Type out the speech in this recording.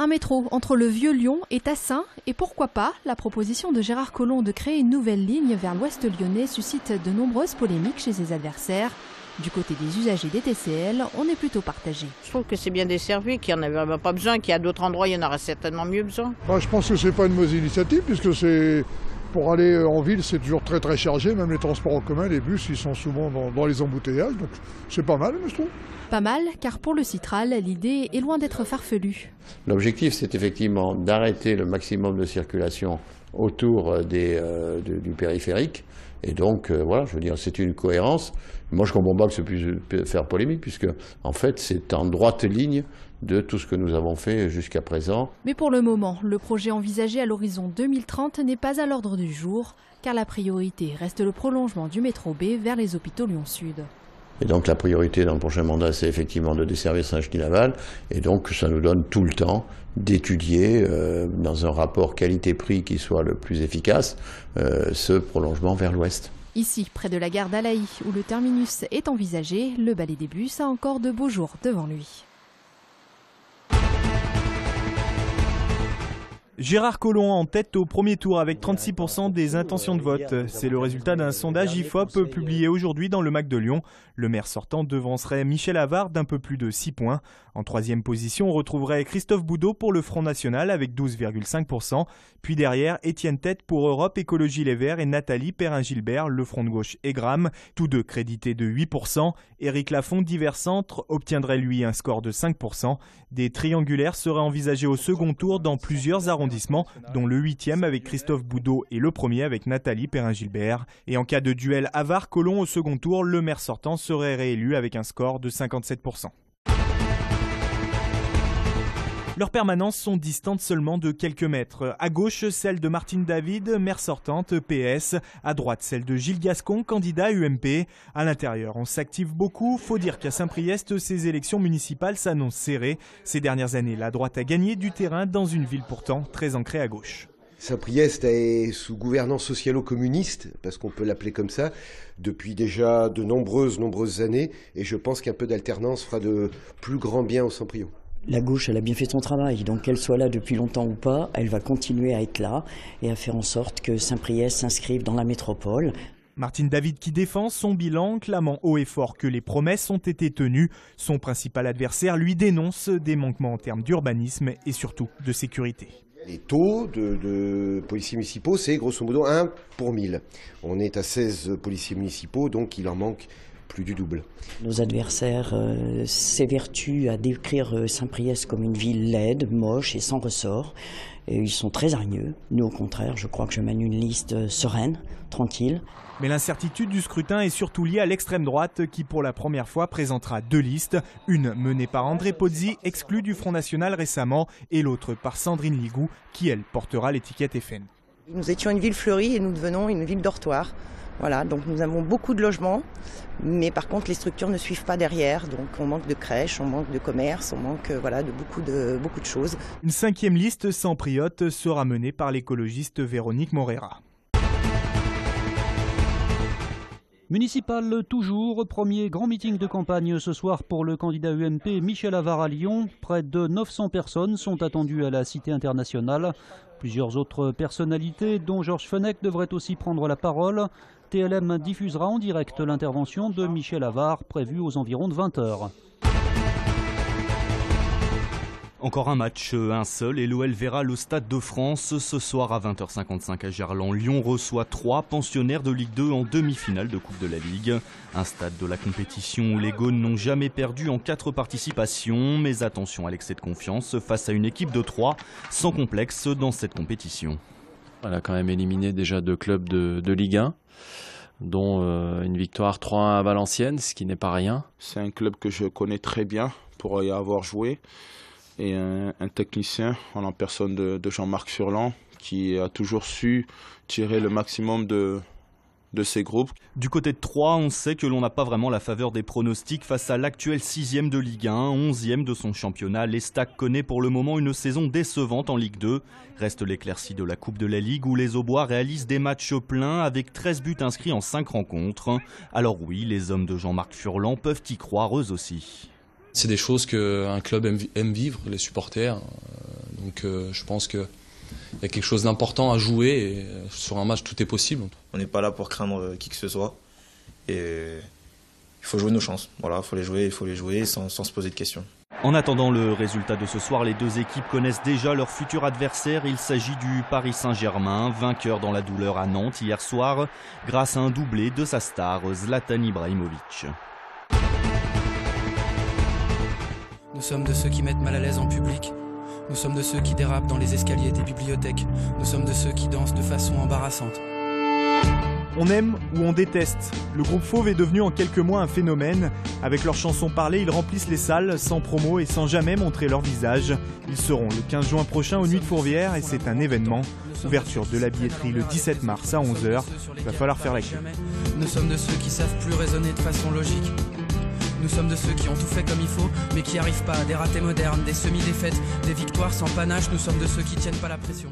Un métro entre le vieux Lyon et Tassin, et pourquoi pas, la proposition de Gérard Collomb de créer une nouvelle ligne vers l'ouest lyonnais suscite de nombreuses polémiques chez ses adversaires. Du côté des usagers des TCL, on est plutôt partagé. Je trouve que c'est bien desservi, qu'il n'y en avait pas besoin, qu'il y a d'autres endroits, il y en aurait certainement mieux besoin. Je pense que c'est pas une mauvaise initiative, puisque c'est pour aller en ville, c'est toujours très chargé, même les transports en commun, les bus, ils sont souvent dans les embouteillages, donc c'est pas mal, je trouve. Pas mal, car pour le Citral, l'idée est loin d'être farfelue. L'objectif, c'est effectivement d'arrêter le maximum de circulation autour du périphérique. Et donc, voilà, je veux dire, c'est une cohérence. Moi, je comprends pas que ça puisse faire polémique, puisque, en fait, c'est en droite ligne de tout ce que nous avons fait jusqu'à présent. Mais pour le moment, le projet envisagé à l'horizon 2030 n'est pas à l'ordre du jour, car la priorité reste le prolongement du métro B vers les hôpitaux Lyon-Sud. Et donc la priorité dans le prochain mandat, c'est effectivement de desservir Saint-Genis-Laval. Et donc ça nous donne tout le temps d'étudier, dans un rapport qualité-prix qui soit le plus efficace, ce prolongement vers l'ouest. Ici, près de la gare d'Alaï, où le terminus est envisagé, le balai des bus a encore de beaux jours devant lui. Gérard Collomb en tête au premier tour avec 36% des intentions de vote. C'est le résultat d'un sondage IFOP publié aujourd'hui dans le MAC de Lyon. Le maire sortant devancerait Michel Avart d'un peu plus de 6 points. En troisième position, on retrouverait Christophe Boudot pour le Front National avec 12,5%. Puis derrière, Étienne Tête pour Europe Écologie Les Verts et Nathalie Perrin-Gilbert, le Front de Gauche et Gramme, tous deux crédités de 8%. Éric Lafont d'Hiver Centre obtiendrait lui un score de 5%. Des triangulaires seraient envisagés au second tour dans plusieurs arrondissements, dont le 8e avec Christophe Boudot et le premier avec Nathalie Perrin-Gilbert. Et en cas de duel Avart-Collomb au second tour, le maire sortant serait réélu avec un score de 57%. Leurs permanences sont distantes seulement de quelques mètres. À gauche, celle de Martine David, maire sortante, PS. À droite, celle de Gilles Gascon, candidat UMP. À l'intérieur, on s'active beaucoup. Faut dire qu'à Saint-Priest, ces élections municipales s'annoncent serrées. Ces dernières années, la droite a gagné du terrain dans une ville pourtant très ancrée à gauche. Saint-Priest est sous gouvernance socialo-communiste, parce qu'on peut l'appeler comme ça, depuis déjà de nombreuses années. Et je pense qu'un peu d'alternance fera de plus grand bien au Saint-Priest. La gauche, elle a bien fait son travail, donc qu'elle soit là depuis longtemps ou pas, elle va continuer à être là et à faire en sorte que Saint-Priest s'inscrive dans la métropole. Martine David qui défend son bilan, clamant haut et fort que les promesses ont été tenues. Son principal adversaire lui dénonce des manquements en termes d'urbanisme et surtout de sécurité. Les taux de policiers municipaux, c'est grosso modo 1 pour 1000. On est à 16 policiers municipaux, donc il en manque plus du double. Nos adversaires s'évertuent à décrire Saint-Priest comme une ville laide, moche et sans ressort. Et ils sont très hargneux. Nous, au contraire, je crois que je mène une liste sereine, tranquille. Mais l'incertitude du scrutin est surtout liée à l'extrême droite qui, pour la première fois, présentera deux listes. Une menée par André Pozzi, exclu du Front National récemment, et l'autre par Sandrine Ligou, qui, elle, portera l'étiquette FN. Nous étions une ville fleurie et nous devenons une ville dortoir. Voilà, donc nous avons beaucoup de logements, mais par contre les structures ne suivent pas derrière, donc on manque de crèches, on manque de commerce, on manque de beaucoup de choses. Une cinquième liste sans priote sera menée par l'écologiste Véronique Morera. Municipal toujours, premier grand meeting de campagne ce soir pour le candidat UMP Michel Avart à Lyon. Près de 900 personnes sont attendues à la Cité internationale. Plusieurs autres personnalités, dont Georges Fenech, devraient aussi prendre la parole. TLM diffusera en direct l'intervention de Michel Avart, prévue aux environs de 20h. Encore un match, un seul, et l'OL verra le Stade de France ce soir à 20h55 à Gerland. Lyon reçoit 3 pensionnaires de Ligue 2 en demi-finale de Coupe de la Ligue. Un stade de la compétition où les Gaunes n'ont jamais perdu en 4 participations. Mais attention à l'excès de confiance face à une équipe de 3 sans complexe dans cette compétition. Elle a quand même éliminé déjà 2 clubs de Ligue 1. Dont une victoire 3-1 à Valenciennes, ce qui n'est pas rien. C'est un club que je connais très bien pour y avoir joué. Et un technicien en la personne de Jean-Marc Furlan qui a toujours su tirer le maximum de ces groupes. Du côté de Troyes, on sait que l'on n'a pas vraiment la faveur des pronostics face à l'actuel 6e de Ligue 1, 11e de son championnat. L'Estac connaît pour le moment une saison décevante en Ligue 2. Reste l'éclaircie de la Coupe de la Ligue où les Aubois réalisent des matchs pleins avec 13 buts inscrits en 5 rencontres. Alors oui, les hommes de Jean-Marc Furlan peuvent y croire eux aussi. C'est des choses qu'un club aime vivre, les supporters. Donc je pense qu'il y a quelque chose d'important à jouer et sur un match tout est possible. On n'est pas là pour craindre qui que ce soit et il faut jouer nos chances. Voilà, il faut les jouer sans se poser de questions. En attendant le résultat de ce soir, les deux équipes connaissent déjà leur futur adversaire. Il s'agit du Paris Saint-Germain, vainqueur dans la douleur à Nantes hier soir, grâce à un doublé de sa star Zlatan Ibrahimovic. Nous sommes de ceux qui mettent mal à l'aise en public. Nous sommes de ceux qui dérapent dans les escaliers des bibliothèques. Nous sommes de ceux qui dansent de façon embarrassante. On aime ou on déteste. Le groupe Fauve est devenu en quelques mois un phénomène. Avec leurs chansons parlées, ils remplissent les salles sans promo et sans jamais montrer leur visage. Ils seront le 15 juin prochain aux Nuits de Fourvière et c'est un événement. Ouverture de la billetterie le 17 mars à 11h. Il va falloir faire la queue. Nous sommes de ceux qui savent plus raisonner de façon logique. Nous sommes de ceux qui ont tout fait comme il faut, mais qui arrivent pas à des ratés modernes, des semi-défaites, des victoires sans panache. Nous sommes de ceux qui tiennent pas la pression.